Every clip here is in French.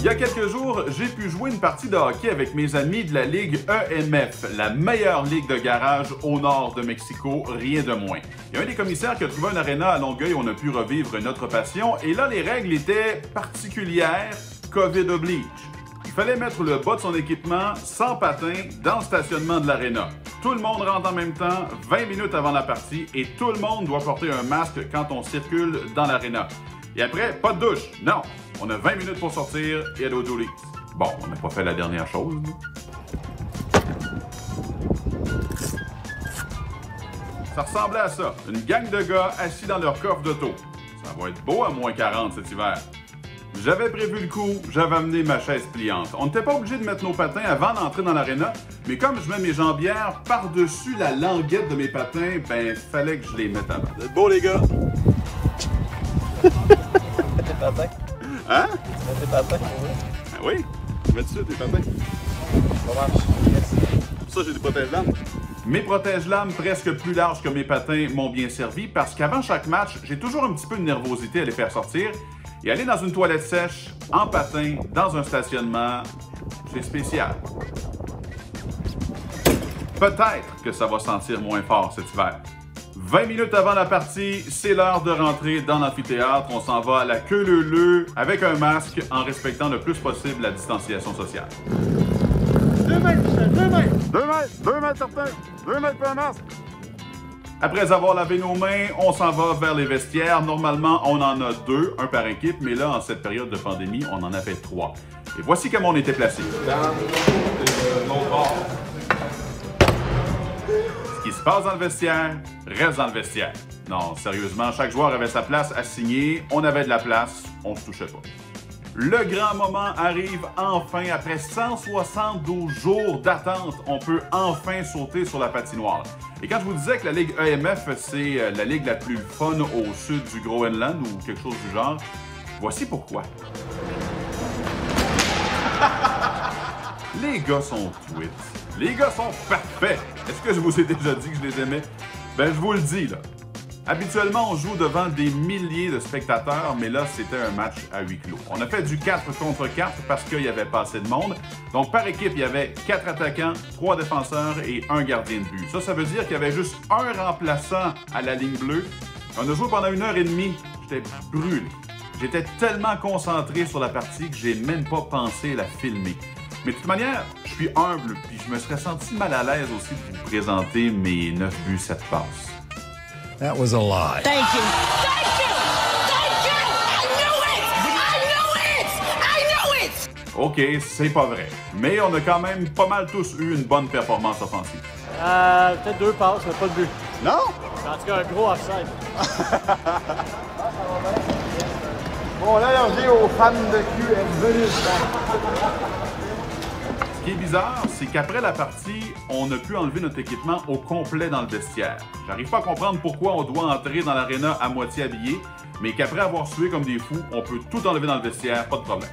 y a quelques jours, j'ai pu jouer une partie de hockey avec mes amis de la Ligue EMF, la meilleure ligue de garage au nord de Mexico, rien de moins. Il y a un des commissaires qui a trouvé un aréna à Longueuil où on a pu revivre notre passion, et là, les règles étaient particulières, COVID oblige. Il fallait mettre le bas de son équipement sans patin dans le stationnement de l'aréna. Tout le monde rentre en même temps, 20 minutes avant la partie, et tout le monde doit porter un masque quand on circule dans l'aréna. Et après, pas de douche, non! On a 20 minutes pour sortir et aller au Doolies. Bon, on n'a pas fait la dernière chose. Ça ressemblait à ça. Une gang de gars assis dans leur coffre d'auto. Ça va être beau à moins 40 cet hiver. J'avais prévu le coup, j'avais amené ma chaise pliante. On n'était pas obligé de mettre nos patins avant d'entrer dans l'aréna, mais comme je mets mes jambières par-dessus la languette de mes patins, ben, fallait que je les mette avant. Vous êtes beaux, les gars! Tes patins? Hein? Tu mets tes patins? Ben oui, tu mets dessus tes patins. Ça marche. Yes. Pour ça, j'ai des protège-lames. Mes protège-lames presque plus larges que mes patins m'ont bien servi parce qu'avant chaque match, j'ai toujours un petit peu de nervosité à les faire sortir. Et aller dans une toilette sèche, en patin, dans un stationnement, c'est spécial. Peut-être que ça va sentir moins fort cet hiver. 20 minutes avant la partie, c'est l'heure de rentrer dans l'amphithéâtre. On s'en va à la queue leu-leu avec un masque en respectant le plus possible la distanciation sociale. 2 mètres, Michel, 2 mètres! 2 mètres certains, 2 mètres pour un masque. Après avoir lavé nos mains, on s'en va vers les vestiaires. Normalement, on en a 2, un par équipe, mais là, en cette période de pandémie, on en avait 3. Et voici comment on était placés. Ce qui se passe dans le vestiaire, reste dans le vestiaire. Non, sérieusement, chaque joueur avait sa place assignée, on avait de la place, on se touchait pas. Le grand moment arrive enfin. Après 172 jours d'attente, on peut enfin sauter sur la patinoire. Et quand je vous disais que la Ligue EMF, c'est la ligue la plus fun au sud du Groenland ou quelque chose du genre, voici pourquoi. Les gars sont tweets. Les gars sont parfaits. Est-ce que je vous ai déjà dit que je les aimais? Ben, je vous le dis, là. Habituellement, on joue devant des milliers de spectateurs, mais là, c'était un match à huis clos. On a fait du 4 contre 4 parce qu'il n'y avait pas assez de monde. Donc, par équipe, il y avait 4 attaquants, 3 défenseurs et 1 gardien de but. Ça veut dire qu'il y avait juste un remplaçant à la ligne bleue. On a joué pendant 1h30. J'étais brûlé. J'étais tellement concentré sur la partie que j'ai même pas pensé la filmer. Mais de toute manière, je suis humble, puis je me serais senti mal à l'aise aussi de vous présenter mes 9 buts, 7 passes. That was a lie. Thank you. Thank you. Thank you. I knew it. I knew it. I knew it. OK, c'est pas vrai. Mais on a quand même pas mal tous eu une bonne performance offensive. Peut-être 2 passes, mais pas de but. Non? En tout cas, un gros offside. Bon, là, on dit aux fans de QM, venez. Ce qui est bizarre, c'est qu'après la partie, on a pu enlever notre équipement au complet dans le vestiaire. J'arrive pas à comprendre pourquoi on doit entrer dans l'aréna à moitié habillé, mais qu'après avoir sué comme des fous, on peut tout enlever dans le vestiaire, pas de problème.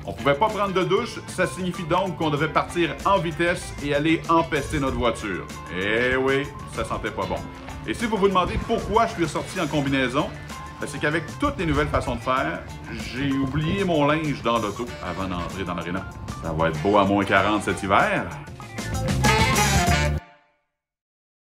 On pouvait pas prendre de douche, ça signifie donc qu'on devait partir en vitesse et aller empester notre voiture. Eh oui, ça sentait pas bon. Et si vous vous demandez pourquoi je suis sorti en combinaison, ben c'est qu'avec toutes les nouvelles façons de faire, j'ai oublié mon linge dans l'auto avant d'entrer dans l'aréna. Ça va être beau à moins 40 cet hiver.